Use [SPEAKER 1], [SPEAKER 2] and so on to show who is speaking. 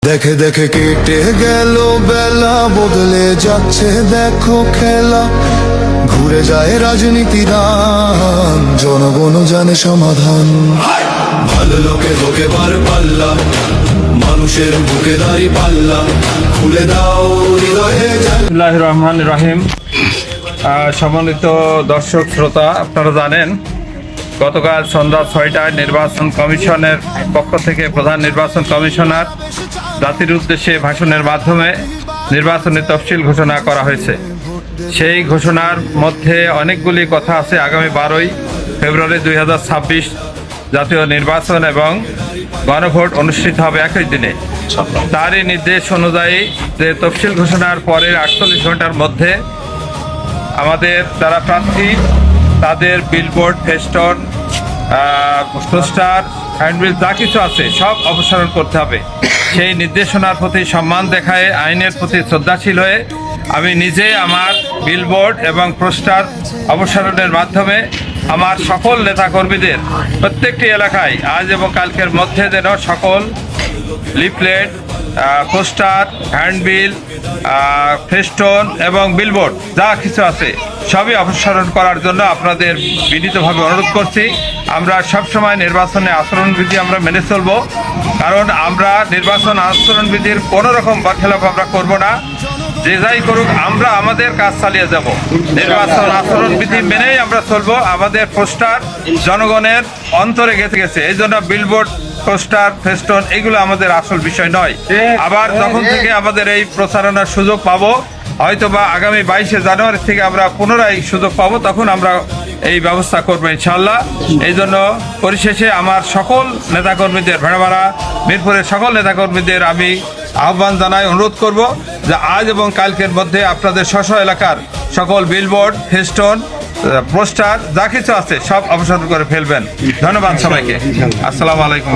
[SPEAKER 1] দেখে দেখে কেটে গেল বেলা, বদলে যাচ্ছে দেখো খেলা। ঘুরে যায় রাজনীতির রান, জনগণ জানে সমাধান। ভালো লোকে হোকে বার পাল্লা, মানুষের বুকে দাঁড়ি পাল্লা, খুলে দাও হৃদয়ে।
[SPEAKER 2] বিসমিল্লাহির রহমানির রহিম। সম্মানিত দর্শক শ্রোতা, আপনারা জানেন গতকাল সন্ধ্যা ৬টায় নির্বাচন কমিশনের পক্ষ থেকে প্রধান নির্বাচন কমিশনার জাতির উদ্দেশ্যে ভাষণের মাধ্যমে নির্বাচনের তফসিল ঘোষণা করা হয়েছে। সেই ঘোষণার মধ্যে অনেকগুলি কথা আছে। আগামী 12ই ফেব্রুয়ারি 2026 জাতীয় নির্বাচন এবং গণভোট অনুষ্ঠিত হবে একই দিনে। তারই নির্দেশ অনুযায়ী যে তফসিল ঘোষণার পরের 48 ঘন্টার মধ্যে আমাদের যারা প্রার্থী তাদের বিলবোর্ড, ফেস্টন, পোস্টার, হ্যান্ডবিল যা কিছু আছে সব অপসারণ করতে হবে। সেই নির্দেশনার প্রতি সম্মান দেখায়, আইনের প্রতি শ্রদ্ধাশীল হয়ে আমি নিজে আমার বিলবোর্ড এবং পোস্টার অপসারণের মাধ্যমে আমার সকল নেতাকর্মীদের প্রত্যেকটি এলাকায় আজ এবং কালকের মধ্যে যেন সকল লিফলেট, পোস্টার, হ্যান্ডবিল, ফেস্টন এবং বিলবোর্ড যা কিছু আছে সবই অপসারণ করার জন্য আপনাদের বিনীতভাবে অনুরোধ করছি। আমরা সবসময় নির্বাচনে আচরণবিধি আমরা মেনে চলব, কারণ আমরা নির্বাচন আচরণবিধির কোনো রকম বরখেলাপ আমরা করব না। যে যাই করুক আমরা আমাদের কাজ চালিয়ে যাব, নির্বাচন আচরণবিধি মেনেই আমরা চলব। আমাদের পোস্টার জনগণের অন্তরে গেঁথে গেছে, এই জন্য বিলবোর্ড, পোস্টার, ফেস্টন এগুলো আমাদের আসল বিষয় নয়। আবার যখন থেকে আমাদের এই প্রচারণার সুযোগ পাবো, হয়তোবা আগামী 22শে জানুয়ারি থেকে আমরা পুনরায় সুযোগ পাবো, তখন আমরা এই ব্যবস্থা করবো ইনশাল্লাহ। এই জন্য পরিশেষে আমার সকল নেতাকর্মীদের, ভেড়ামারা মিরপুরের সকল নেতাকর্মীদের আমি আহ্বান জানাই, অনুরোধ করব যে আজ এবং কালকের মধ্যে আপনাদের স্ব এলাকার সকল বিলবোর্ড, ফেস্টন, পোস্টার যা কিছু আছে সব অপসারণ করে ফেলবেন। ধন্যবাদ সবাইকে। আসসালামু আলাইকুম।